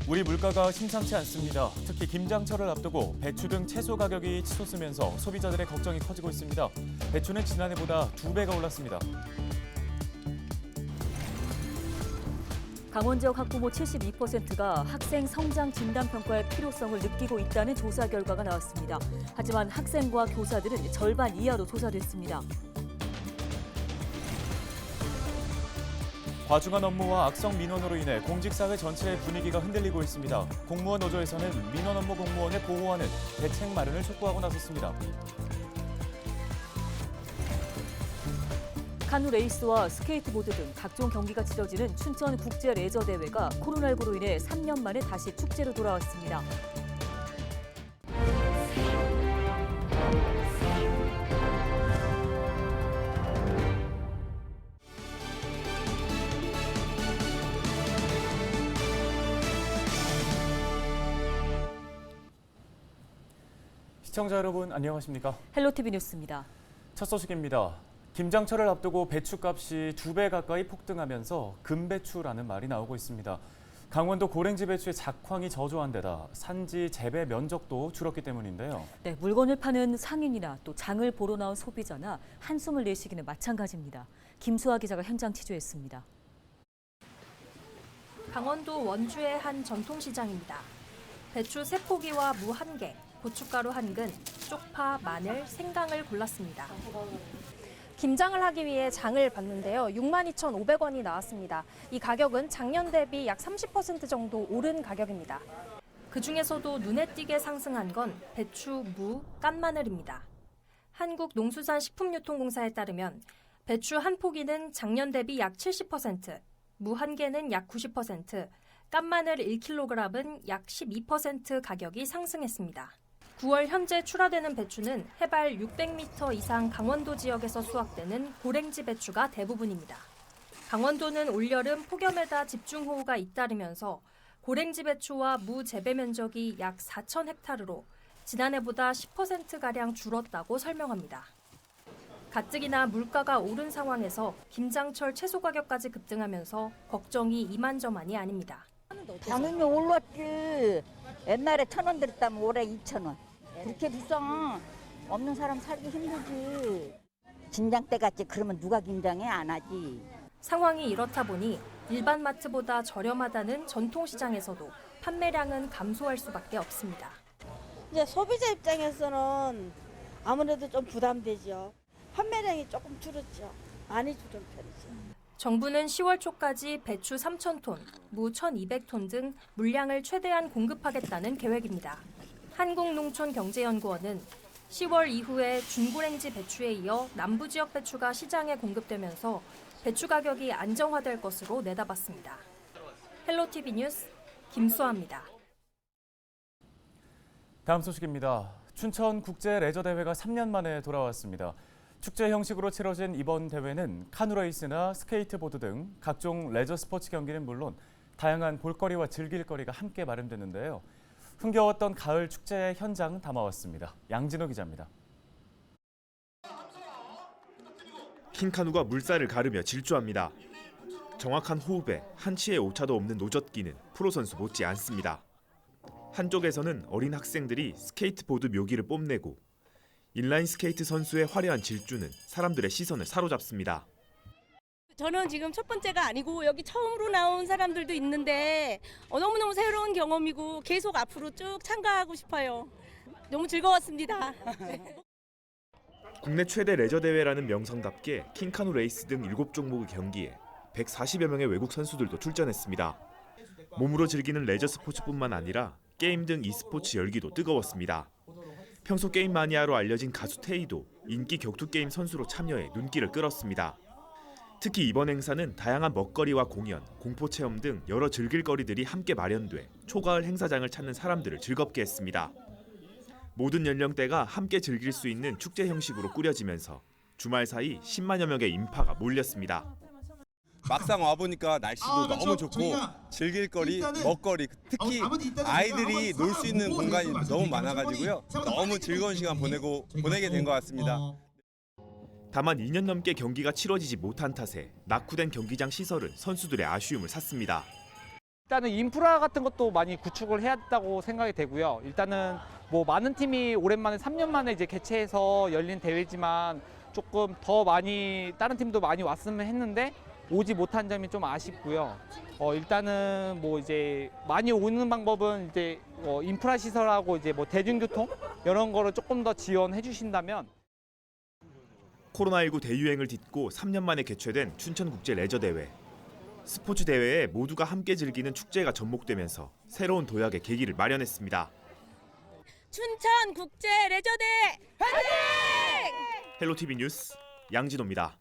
우리 물가가 심상치 않습니다. 특히 김장철을 앞두고 배추 등 채소 가격이 치솟으면서 소비자들의 걱정이 커지고 있습니다. 배추는 지난해보다 2배가 올랐습니다. 강원 지역 학부모 72%가 학생 성장 진단 평가의 필요성을 느끼고 있다는 조사 결과가 나왔습니다. 하지만 학생과 교사들은 절반 이하로 조사됐습니다. 과중한 업무와 악성 민원으로 인해 공직사회 전체의 분위기가 흔들리고 있습니다. 공무원 노조에서는 민원 업무 공무원을 보호하는 대책 마련을 촉구하고 나섰습니다. 카누 레이스와 스케이트보드 등 각종 경기가 치러지는 춘천 국제 레저 대회가 코로나19로 인해 3년 만에 다시 축제로 돌아왔습니다. 시청자 여러분 안녕하십니까? 헬로티비 뉴스입니다. 첫 소식입니다. 김장철을 앞두고 배추값이 2배 가까이 폭등하면서 금배추라는 말이 나오고 있습니다. 강원도 고랭지 배추의 작황이 저조한 데다 산지 재배 면적도 줄었기 때문인데요. 네, 물건을 파는 상인이나 또 장을 보러 나온 소비자나 한숨을 내쉬기는 마찬가지입니다. 김수아 기자가 현장 취재했습니다. 강원도 원주의 한 전통시장입니다. 배추 3포기와 무 1개, 고춧가루 1근, 쪽파, 마늘, 생강을 골랐습니다. 김장을 하기 위해 장을 봤는데요. 62,500원이 나왔습니다. 이 가격은 작년 대비 약 30% 정도 오른 가격입니다. 그중에서도 눈에 띄게 상승한 건 배추, 무, 깐마늘입니다. 한국농수산식품유통공사에 따르면 배추 1포기는 작년 대비 약 70%, 무 1개는 약 90%, 깐마늘 1kg은 약 12% 가격이 상승했습니다. 9월 현재 출하되는 배추는 해발 600m 이상 강원도 지역에서 수확되는 고랭지 배추가 대부분입니다. 강원도는 올여름 폭염에다 집중호우가 잇따르면서 고랭지 배추와 무 재배 면적이 약 4,000헥타르로 지난해보다 10%가량 줄었다고 설명합니다. 가뜩이나 물가가 오른 상황에서 김장철 채소 가격까지 급등하면서 걱정이 이만저만이 아닙니다. 당연히 올랐지. 옛날에 1,000원 들었다면 올해 2,000원. 그렇게 비싸. 없는 사람 살기 힘들지. 김장 때 같지 그러면 누가 김장해 안 하지. 상황이 이렇다 보니 일반 마트보다 저렴하다는 전통시장에서도 판매량은 감소할 수밖에 없습니다. 이제 소비자 입장에서는 아무래도 좀 부담되죠. 판매량이 조금 줄었죠. 많이 줄은 편이죠. 정부는 10월 초까지 배추 3,000톤, 무 1,200톤 등 물량을 최대한 공급하겠다는 계획입니다. 한국농촌경제연구원은 10월 이후에 중고랭지 배추에 이어 남부 지역 배추가 시장에 공급되면서 배추 가격이 안정화될 것으로 내다봤습니다. 헬로티비 뉴스 김수아입니다. 다음 소식입니다. 춘천 국제 레저 대회가 3년 만에 돌아왔습니다. 축제 형식으로 치러진 이번 대회는 카누레이스나 스케이트보드 등 각종 레저 스포츠 경기는 물론 다양한 볼거리와 즐길거리가 함께 마련됐는데요. 흥겨웠던 가을 축제의 현장 담아왔습니다. 양진호 기자입니다. 킹카누가 물살을 가르며 질주합니다. 정확한 호흡에 한치의 오차도 없는 노젓기는 프로 선수 못지 않습니다. 한쪽에서는 어린 학생들이 스케이트보드 묘기를 뽐내고 인라인 스케이트 선수의 화려한 질주는 사람들의 시선을 사로잡습니다. 저는 지금 첫 번째가 아니고 여기 처음으로 나온 사람들도 있는데 너무너무 새로운 경험이고 계속 앞으로 쭉 참가하고 싶어요. 너무 즐거웠습니다. 국내 최대 레저 대회라는 명성답게 킹카누 레이스 등 7종목의 경기에 140여 명의 외국 선수들도 출전했습니다. 몸으로 즐기는 레저 스포츠뿐만 아니라 게임 등 e스포츠 열기도 뜨거웠습니다. 평소 게임 마니아로 알려진 가수 테이도 인기 격투 게임 선수로 참여해 눈길을 끌었습니다. 특히 이번 행사는 다양한 먹거리와 공연, 공포 체험 등 여러 즐길거리들이 함께 마련돼 초가을 행사장을 찾는 사람들을 즐겁게 했습니다. 모든 연령대가 함께 즐길 수 있는 축제 형식으로 꾸려지면서 주말 사이 10만여 명의 인파가 몰렸습니다. 막상 와보니까 날씨도 너무 좋고 즐길거리, 먹거리, 특히 아이들이 놀 수 있는 공간이 너무 많아가지고요. 너무 즐거운 시간 보내게 된 것 같습니다. 다만 2년 넘게 경기가 치러지지 못한 탓에 낙후된 경기장 시설은 선수들의 아쉬움을 샀습니다. 일단은 인프라 같은 것도 많이 구축을 해야 된다고 생각이 되고요. 일단은 뭐 많은 팀이 오랜만에 3년 만에 이제 개최해서 열린 대회지만 조금 더 많이 다른 팀도 많이 왔으면 했는데 오지 못한 점이 좀 아쉽고요. 일단은 뭐 이제 많이 오는 방법은 이제 인프라 시설하고 이제 뭐 대중교통 이런 거를 조금 더 지원해 주신다면. 코로나19 대유행을 딛고 3년 만에 개최된 춘천국제레저대회. 스포츠 대회에 모두가 함께 즐기는 축제가 접목되면서 새로운 도약의 계기를 마련했습니다. 춘천 국제 레저대 화이팅! 헬로티비 뉴스 양진호입니다.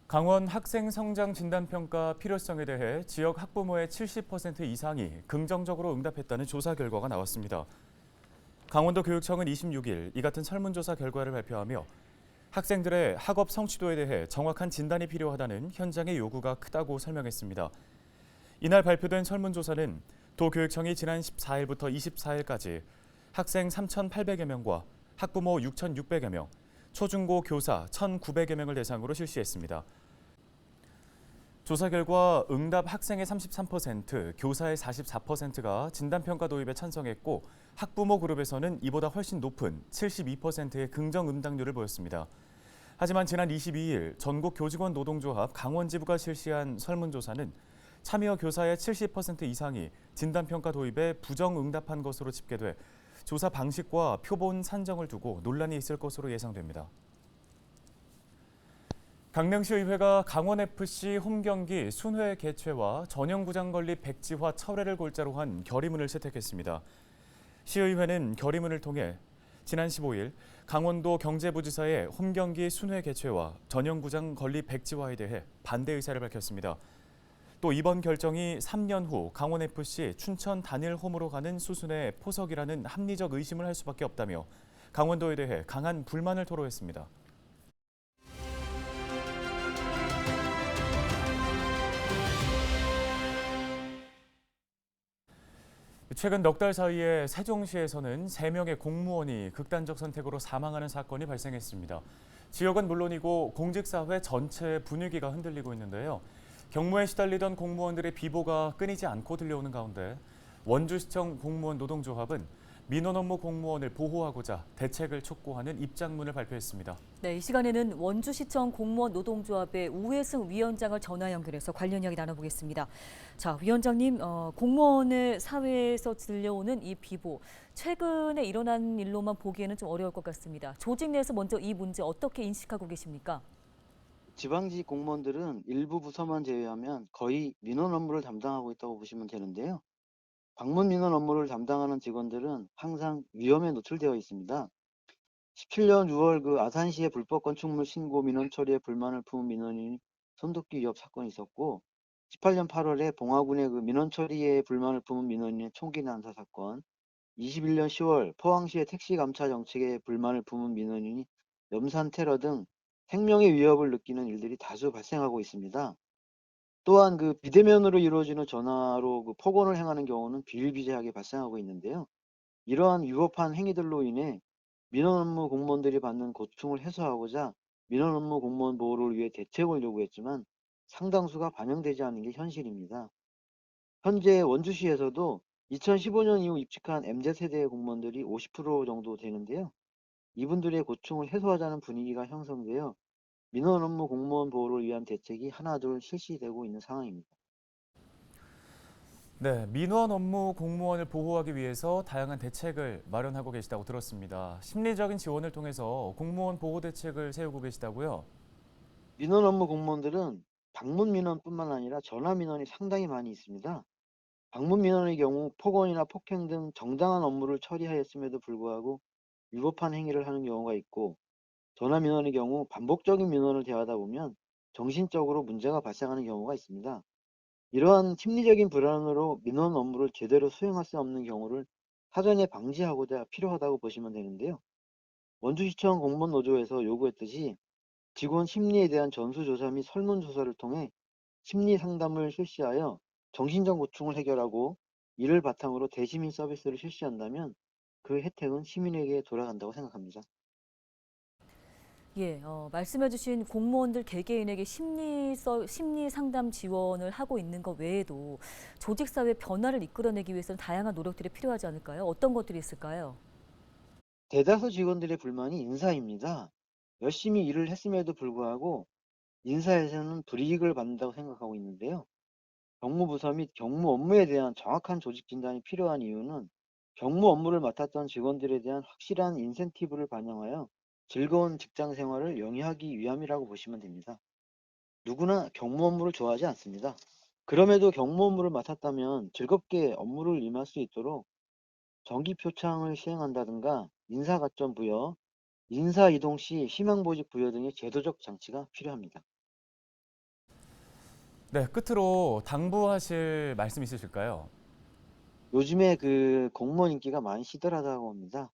강원 학생 성장 진단 평가 필요성에 대해 지역 학부모의 70% 이상이 긍정적으로 응답했다는 조사 결과가 나왔습니다. 강원도 교육청은 26일 이 같은 설문조사 결과를 발표하며 학생들의 학업 성취도에 대해 정확한 진단이 필요하다는 현장의 요구가 크다고 설명했습니다. 이날 발표된 설문조사는 도교육청이 지난 14일부터 24일까지 학생 3,800여 명과 학부모 6,600여 명, 초중고 교사 1,900여 명을 대상으로 실시했습니다. 조사 결과 응답 학생의 33%, 교사의 44%가 진단평가 도입에 찬성했고 학부모 그룹에서는 이보다 훨씬 높은 72%의 긍정 응답률을 보였습니다. 하지만 지난 22일 전국 교직원 노동조합 강원지부가 실시한 설문조사는 참여 교사의 70% 이상이 진단평가 도입에 부정응답한 것으로 집계돼 조사 방식과 표본 산정을 두고 논란이 있을 것으로 예상됩니다. 강릉시의회가 강원FC 홈경기 순회 개최와 전용구장 건립 백지화 철회를 골자로 한 결의문을 채택했습니다. 시의회는 결의문을 통해 지난 15일 강원도 경제부지사의 홈경기 순회 개최와 전용구장 건립 백지화에 대해 반대 의사를 밝혔습니다. 또 이번 결정이 3년 후 강원FC 춘천 단일 홈으로 가는 수순의 포석이라는 합리적 의심을 할 수밖에 없다며 강원도에 대해 강한 불만을 토로했습니다. 최근 넉 달 사이에 세종시에서는 3명의 공무원이 극단적 선택으로 사망하는 사건이 발생했습니다. 지역은 물론이고 공직사회 전체 분위기가 흔들리고 있는데요. 경무에 시달리던 공무원들의 비보가 끊이지 않고 들려오는 가운데 원주시청 공무원 노동조합은 민원 업무 공무원을 보호하고자 대책을 촉구하는 입장문을 발표했습니다. 네, 이 시간에는 원주시청 공무원 노동조합의 우회승 위원장을 전화 연결해서 관련 이야기 나눠보겠습니다. 자, 위원장님, 공무원의 사회에서 들려오는 이 비보, 최근에 일어난 일로만 보기에는 좀 어려울 것 같습니다. 조직 내에서 먼저 이 문제 어떻게 인식하고 계십니까? 지방직 공무원들은 일부 부서만 제외하면 거의 민원 업무를 담당하고 있다고 보시면 되는데요. 방문 민원 업무를 담당하는 직원들은 항상 위험에 노출되어 있습니다. 17년 6월 그 아산시의 불법 건축물 신고 민원 처리에 불만을 품은 민원인이 손도끼 위협 사건이 있었고, 18년 8월에 봉화군의 그 민원 처리에 불만을 품은 민원인의 총기 난사 사건, 21년 10월 포항시의 택시 감차 정책에 불만을 품은 민원인이 염산 테러 등 생명의 위협을 느끼는 일들이 다수 발생하고 있습니다. 또한 그 비대면으로 이루어지는 전화로 그 폭언을 행하는 경우는 비일비재하게 발생하고 있는데요. 이러한 위법한 행위들로 인해 민원 업무 공무원들이 받는 고충을 해소하고자 민원 업무 공무원 보호를 위해 대책을 요구했지만 상당수가 반영되지 않은 게 현실입니다. 현재 원주시에서도 2015년 이후 입직한 MZ세대의 공무원들이 50% 정도 되는데요. 이분들의 고충을 해소하자는 분위기가 형성되어 민원 업무 공무원 보호를 위한 대책이 하나둘 실시되고 있는 상황입니다. 네, 민원 업무 공무원을 보호하기 위해서 다양한 대책을 마련하고 계시다고 들었습니다. 심리적인 지원을 통해서 공무원 보호 대책을 세우고 계시다고요? 민원 업무 공무원들은 방문 민원뿐만 아니라 전화 민원이 상당히 많이 있습니다. 방문 민원의 경우 폭언이나 폭행 등 정당한 업무를 처리하였음에도 불구하고 위법한 행위를 하는 경우가 있고, 전화 민원의 경우 반복적인 민원을 대하다 보면 정신적으로 문제가 발생하는 경우가 있습니다. 이러한 심리적인 불안으로 민원 업무를 제대로 수행할 수 없는 경우를 사전에 방지하고자 필요하다고 보시면 되는데요. 원주시청 공무원 노조에서 요구했듯이 직원 심리에 대한 전수조사 및 설문조사를 통해 심리 상담을 실시하여 정신적 고충을 해결하고 이를 바탕으로 대시민 서비스를 실시한다면 그 혜택은 시민에게 돌아간다고 생각합니다. 예, 말씀해주신 공무원들 개개인에게 심리 상담 지원을 하고 있는 것 외에도 조직사회 변화를 이끌어내기 위해서는 다양한 노력들이 필요하지 않을까요? 어떤 것들이 있을까요? 대다수 직원들의 불만이 인사입니다. 열심히 일을 했음에도 불구하고 인사에서는 불이익을 받는다고 생각하고 있는데요. 경무부서 및 경무 업무에 대한 정확한 조직 진단이 필요한 이유는 경무 업무를 맡았던 직원들에 대한 확실한 인센티브를 반영하여 즐거운 직장 생활을 영위하기 위함이라고 보시면 됩니다. 누구나 경무 업무를 좋아하지 않습니다. 그럼에도 경무 업무를 맡았다면 즐겁게 업무를 임할 수 있도록 정기 표창을 시행한다든가 인사가점 부여, 인사 이동 시 희망보직 부여 등의 제도적 장치가 필요합니다. 네, 끝으로 당부하실 말씀 있으실까요? 요즘에 공무원 인기가 많이 시들하다고 합니다.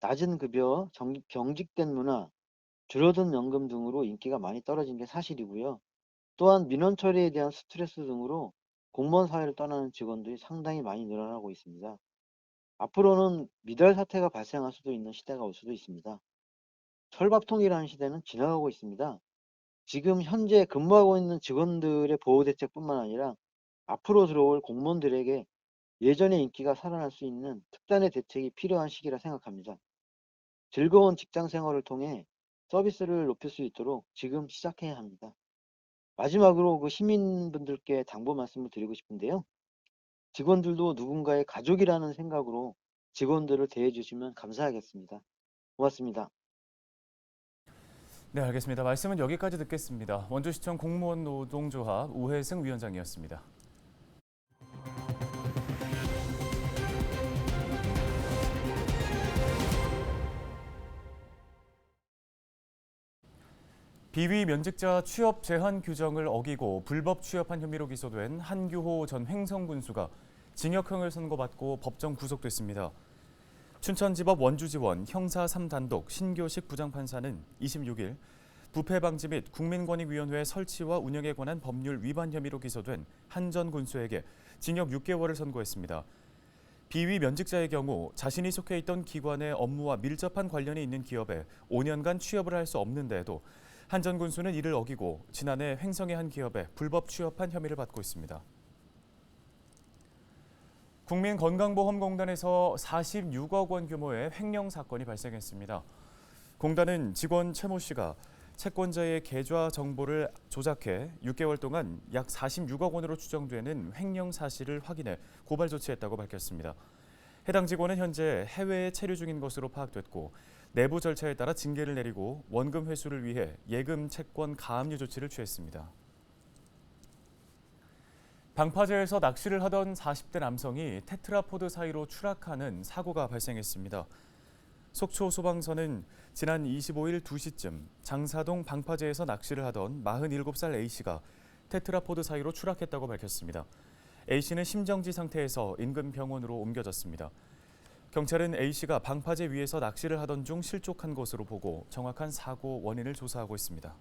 낮은 급여, 경직된 문화, 줄어든 연금 등으로 인기가 많이 떨어진 게 사실이고요. 또한 민원 처리에 대한 스트레스 등으로 공무원 사회를 떠나는 직원들이 상당히 많이 늘어나고 있습니다. 앞으로는 미달 사태가 발생할 수도 있는 시대가 올 수도 있습니다. 철밥통이라는 시대는 지나가고 있습니다. 지금 현재 근무하고 있는 직원들의 보호 대책뿐만 아니라 앞으로 들어올 공무원들에게 예전의 인기가 살아날 수 있는 특단의 대책이 필요한 시기라 생각합니다. 즐거운 직장 생활을 통해 서비스를 높일 수 있도록 지금 시작해야 합니다. 마지막으로 시민분들께 당부 말씀을 드리고 싶은데요. 직원들도 누군가의 가족이라는 생각으로 직원들을 대해주시면 감사하겠습니다. 고맙습니다. 네, 알겠습니다. 말씀은 여기까지 듣겠습니다. 원주시청 공무원 노동조합 우혜승 위원장이었습니다. 비위 면직자 취업 제한 규정을 어기고 불법 취업한 혐의로 기소된 한규호 전 횡성군수가 징역형을 선고받고 법정 구속됐습니다. 춘천지법 원주지원 형사 3단독 신교식 부장판사는 26일 부패 방지 및 국민권익위원회 설치와 운영에 관한 법률 위반 혐의로 기소된 한 전 군수에게 징역 6개월을 선고했습니다. 비위 면직자의 경우 자신이 속해 있던 기관의 업무와 밀접한 관련이 있는 기업에 5년간 취업을 할 수 없는 데에도 한 전 군수는 이를 어기고 지난해 횡성의 한 기업에 불법 취업한 혐의를 받고 있습니다. 국민건강보험공단에서 46억 원 규모의 횡령 사건이 발생했습니다. 공단은 직원 최모 씨가 채권자의 계좌 정보를 조작해 6개월 동안 약 46억 원으로 추정되는 횡령 사실을 확인해 고발 조치했다고 밝혔습니다. 해당 직원은 현재 해외에 체류 중인 것으로 파악됐고 내부 절차에 따라 징계를 내리고 원금 회수를 위해 예금 채권 가압류 조치를 취했습니다. 방파제에서 낚시를 하던 40대 남성이 테트라포드 사이로 추락하는 사고가 발생했습니다. 속초 소방서는 지난 25일 2시쯤 장사동 방파제에서 낚시를 하던 47살 A씨가 테트라포드 사이로 추락했다고 밝혔습니다. A씨는 심정지 상태에서 인근 병원으로 옮겨졌습니다. 경찰은 A씨가 방파제 위에서 낚시를 하던 중 실족한 것으로 보고 정확한 사고 원인을 조사하고 있습니다.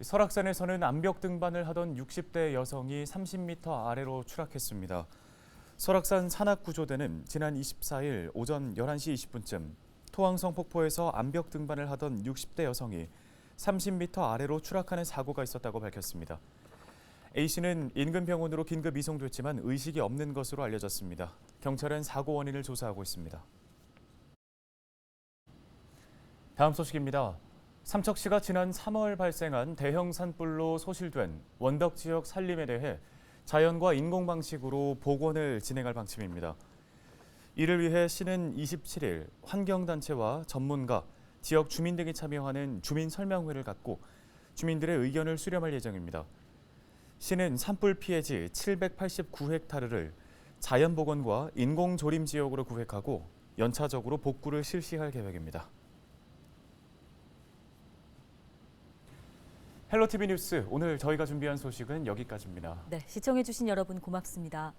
설악산에서는 암벽 등반을 하던 60대 여성이 30m 아래로 추락했습니다. 설악산 산악구조대는 지난 24일 오전 11시 20분쯤 토왕성 폭포에서 암벽 등반을 하던 60대 여성이 30m 아래로 추락하는 사고가 있었다고 밝혔습니다. A씨는 인근 병원으로 긴급 이송됐지만 의식이 없는 것으로 알려졌습니다. 경찰은 사고 원인을 조사하고 있습니다. 다음 소식입니다. 삼척시가 지난 3월 발생한 대형 산불로 소실된 원덕 지역 산림에 대해 자연과 인공 방식으로 복원을 진행할 방침입니다. 이를 위해 시는 27일 환경단체와 전문가, 지역 주민 등이 참여하는 주민 설명회를 갖고 주민들의 의견을 수렴할 예정입니다. 시는 산불 피해지 789헥타르를 자연복원과 인공조림 지역으로 구획하고 연차적으로 복구를 실시할 계획입니다. 헬로티비 뉴스, 오늘 저희가 준비한 소식은 여기까지입니다. 네, 시청해주신 여러분 고맙습니다.